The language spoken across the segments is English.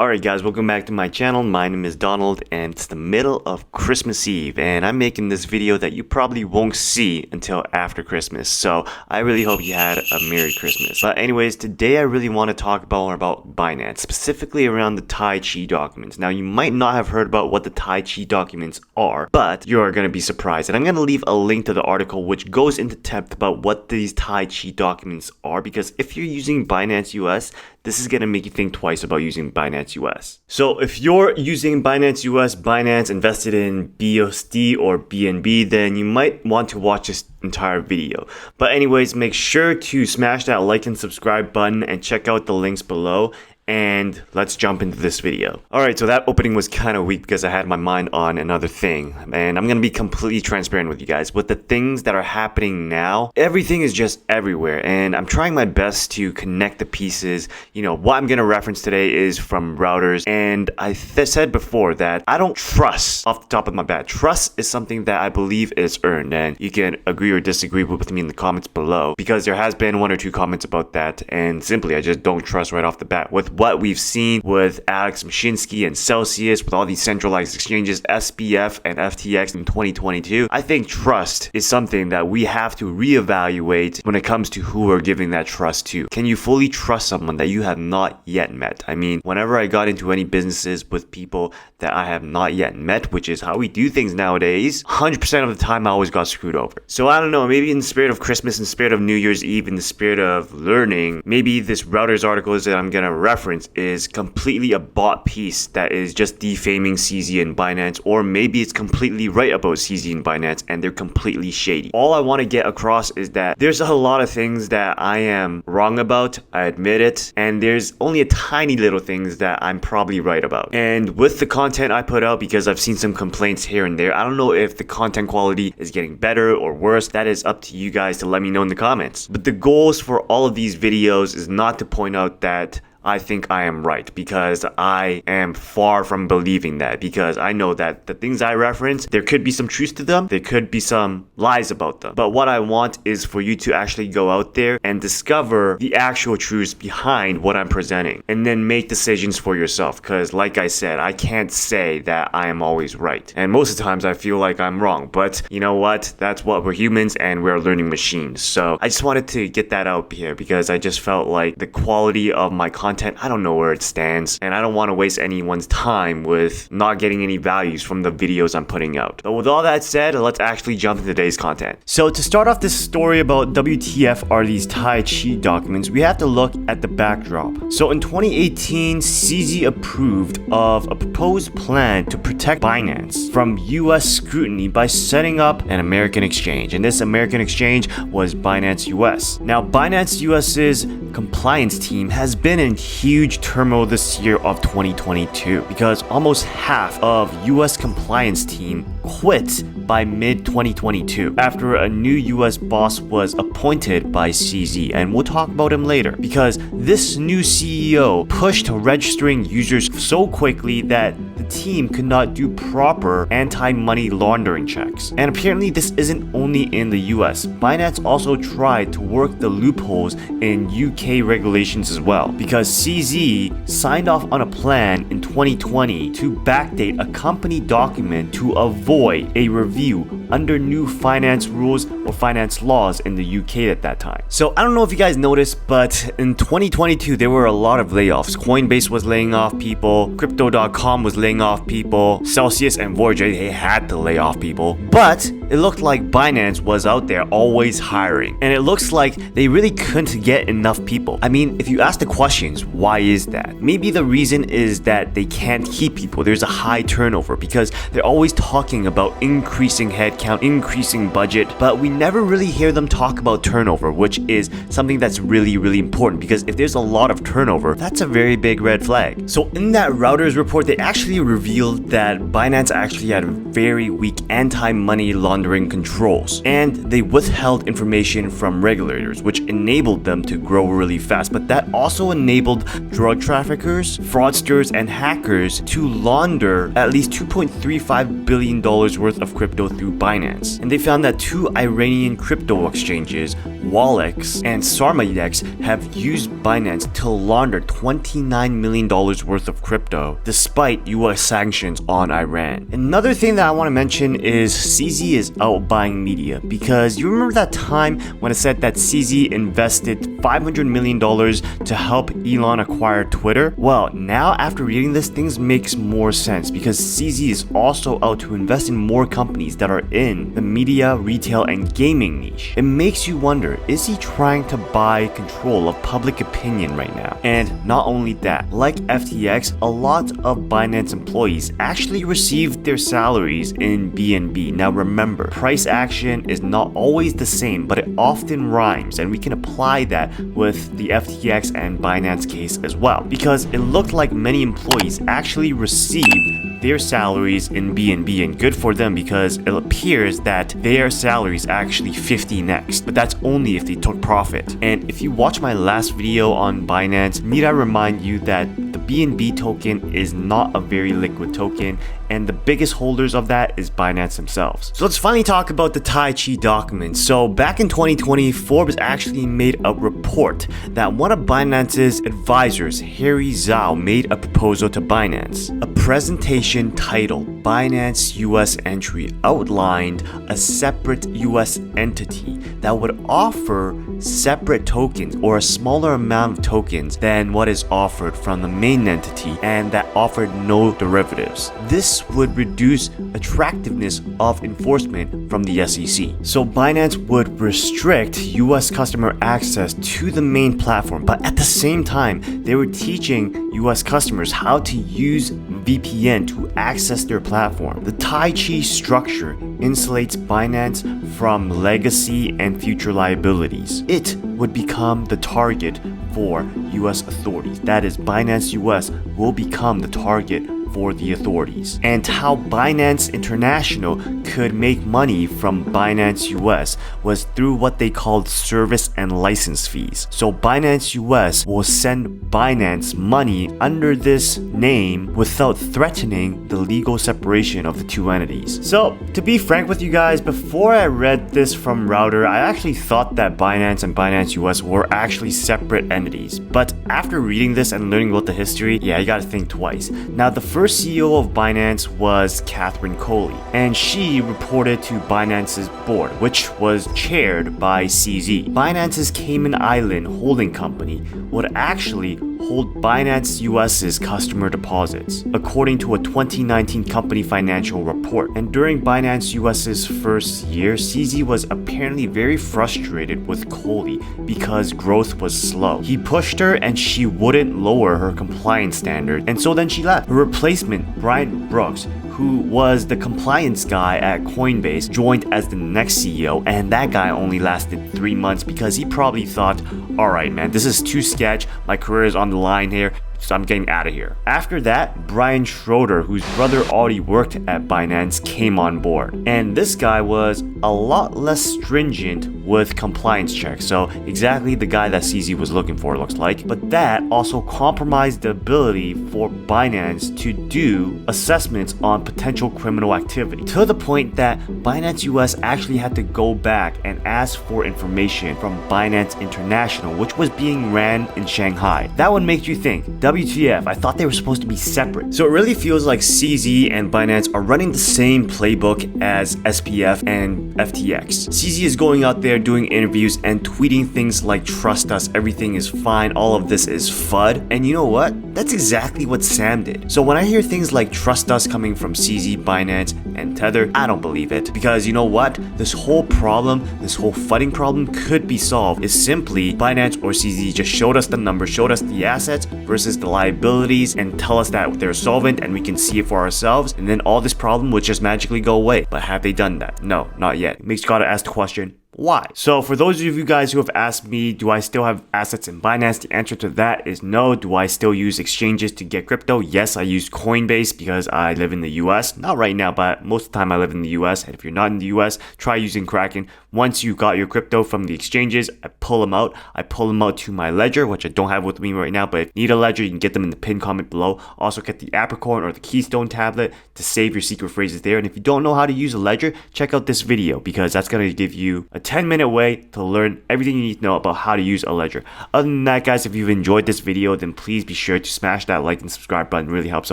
Alright guys, welcome back to my channel. My name is Donald and it's the middle of Christmas Eve and I'm making this video that you probably won't see until after Christmas. So I really hope you had a Merry Christmas. But anyways, today I really want to talk more about Binance, specifically around the Tai Chi documents. Now you might not have heard about what the Tai Chi documents are, but you're going to be surprised. And I'm going to leave a link to the article which goes into depth about what these Tai Chi documents are, because if you're using BinanceUS, this is going to make you think twice about using BinanceUS. So if you're using BinanceUS, Binance invested in BUSD or BNB, then you might want to watch this entire video. But anyways, make sure to smash that like and subscribe button and check out the links below. And let's jump into this video. Alright, so that opening was kind of weak because I had my mind on another thing. And I'm going to be completely transparent with you guys. With the things that are happening now, everything is just everywhere. And I'm trying my best to connect the pieces. You know, what I'm going to reference today is from Reuters. And I said before that I don't trust off the top of my bat. Trust is something that I believe is earned. And you can agree or disagree with me in the comments below, because there has been one or two comments about that. And simply, I just don't trust right off the bat. With what we've seen with Alex Mashinsky and Celsius, with all these centralized exchanges, SBF and FTX in 2022, I think trust is something that we have to reevaluate when it comes to who we're giving that trust to. Can you fully trust someone that you have not yet met? I mean, whenever I got into any businesses with people that I have not yet met, which is how we do things nowadays, 100% of the time I always got screwed over. So I don't know, maybe in the spirit of Christmas, in the spirit of New Year's Eve, in the spirit of learning, maybe this Reuters article that I'm gonna reference is completely a bought piece that is just defaming CZ and Binance, or maybe it's completely right about CZ and Binance and they're completely shady. All I want to get across is that there's a lot of things that I am wrong about, I admit it, and there's only a tiny little things that I'm probably right about. And with the content I put out, because I've seen some complaints here and there, I don't know if the content quality is getting better or worse. That is up to you guys to let me know in the comments. But the goals for all of these videos is not to point out that I think I am right, because I am far from believing that, because I know that the things I reference, there could be some truth to them, there could be some lies about them. But what I want is for you to actually go out there and discover the actual truths behind what I'm presenting, and then make decisions for yourself, because like I said, I can't say that I am always right. And most of the times I feel like I'm wrong, but you know what? That's what we're humans and we're learning machines. So I just wanted to get that out here, because I just felt like the quality of my content, I don't know where it stands, and I don't want to waste anyone's time with not getting any values from the videos I'm putting out. But with all that said, let's actually jump into today's content. So to start off this story about WTF are these Tai Chi documents, we have to look at the backdrop. So in 2018, CZ approved of a proposed plan to protect Binance from US scrutiny by setting up an American exchange, and this American exchange was BinanceUS. Now BinanceUS's compliance team has been in huge turmoil this year of 2022, because almost half of US compliance team quit by mid-2022 after a new US boss was appointed by CZ, and we'll talk about him later, because this new CEO pushed registering users so quickly that the team could not do proper anti-money laundering checks. And apparently this isn't only in the US. Binance also tried to work the loopholes in UK regulations as well, because CZ signed off on a plan in 2020 to backdate a company document to avoid a review under new finance rules or finance laws in the UK at that time. So I don't know if you guys noticed, but in 2022 there were a lot of layoffs. Coinbase was laying off people, Crypto.com was laying off people, Celsius and Voyager, they had to lay off people. But it looked like Binance was out there always hiring, and it looks like they really couldn't get enough people. I mean, if you ask the questions, why is that? Maybe the reason is that they can't keep people. There's a high turnover because they're always talking about increasing headcount, increasing budget, but we never really hear them talk about turnover, which is something that's really, really important, because if there's a lot of turnover, that's a very big red flag. So in that Reuters report, they actually revealed that Binance actually had very weak anti-money laundering controls, and they withheld information from regulators, which enabled them to grow really fast. But that also enabled drug traffickers, fraudsters, and hackers to launder at least $2.35 billion worth of crypto through Binance. And they found that 2 Iranian crypto exchanges Walex and SALARIES have used Binance to launder $29 million worth of crypto despite US sanctions on Iran. Another thing that I want to mention is CZ is out buying media, because you remember that time when I said that CZ invested $500 million to help Elon acquire Twitter? Well, now after reading this, things makes more sense, because CZ is also out to invest in more companies that are in the media, retail, and gaming niche. It makes you wonder, is he trying to buy control of public opinion right now? And not only that, like FTX, a lot of Binance employees actually received their salaries in BNB. Now remember, price action is not always the same, but it often rhymes, and we can apply that with the FTX and Binance case as well, because it looked like many employees actually received their salaries in BNB, and good for them, because it appears that their salaries actually 50x, but that's only if they took profit. And if you watch my last video on Binance, need I remind you that the BNB token is not a very liquid token, and the biggest holders of that is Binance themselves. So let's finally talk about the Tai Chi documents. So back in 2020, Forbes actually made a report that one of Binance's advisors, Harry Zhao, made a proposal to Binance. A presentation titled BinanceUS Entry outlined a separate US entity that would offer separate tokens, or a smaller amount of tokens than what is offered from the main entity, and that offered no derivatives. This would reduce attractiveness of enforcement from the SEC. So Binance would restrict US customer access to the main platform, but at the same time, they were teaching US customers how to use VPN to access their platform. The Tai Chi structure insulates Binance from legacy and future liabilities. It would become the target for US authorities. That is, BinanceUS will become the target for the authorities. And how Binance International could make money from BinanceUS was through what they called service and license fees. So BinanceUS will send Binance money under this name without threatening the legal separation of the two entities. So to be frank with you guys, before I read this from Router, I actually thought that Binance and BinanceUS were actually separate entities. But after reading this and learning about the history, yeah, you gotta think twice. Now, the first CEO of Binance was Catherine Coley, and she reported to Binance's board, which was chaired by CZ. Binance's Cayman Island holding company would actually hold BinanceUS's customer deposits, according to a 2019 company financial report. And during BinanceUS's first year, CZ was apparently very frustrated with Coley because growth was slow. He pushed her and she wouldn't lower her compliance standard, and so then she left. Her replacement, Brian Brooks, who was the compliance guy at Coinbase, joined as the next CEO, and that guy only lasted 3 months because he probably thought, alright man, this is too sketch, my career is on the line here, so I'm getting out of here. After that, Brian Schroeder, whose brother already worked at Binance, came on board. And this guy was a lot less stringent with compliance checks, so exactly the guy that CZ was looking for, looks like. But that also compromised the ability for Binance to do assessments on potential criminal activity, to the point that BinanceUS actually had to go back and ask for information from Binance International, which was being ran in Shanghai. That would make you think, WTF, I thought they were supposed to be separate. So it really feels like CZ and Binance are running the same playbook as SBF and FTX. CZ is going out there doing interviews and tweeting things like, trust us, everything is fine, all of this is FUD. And you know what? That's exactly what Sam did. So when I hear things like trust us coming from CZ, Binance, and Tether, I don't believe it. Because you know what? This whole problem, this whole FUDing problem could be solved if simply Binance or CZ just showed us the numbers, showed us the assets versus the liabilities, and tell us that they're solvent and we can see it for ourselves, and then all this problem would just magically go away. But have they done that? No, not yet. It makes you gotta ask the question, why? So for those of you guys who have asked me, do I still have assets in Binance? The answer to that is no. Do I still use exchanges to get crypto? Yes, I use Coinbase because I live in the US. Not right now, but most of the time I live in the US. And if you're not in the US, try using Kraken. Once you got your crypto from the exchanges, I pull them out. I pull them out to my ledger, which I don't have with me right now, but if you need a ledger, you can get them in the pinned comment below. Also get the Apricorn or the Keystone tablet to save your secret phrases there. And if you don't know how to use a ledger, check out this video because that's going to give you a 10-minute way to learn everything you need to know about how to use a ledger. Other than that, guys, if you've enjoyed this video, then please be sure to smash that like and subscribe button. It really helps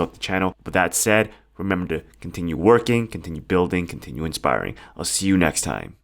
out the channel. With that said, remember to continue working, continue building, continue inspiring. I'll see you next time.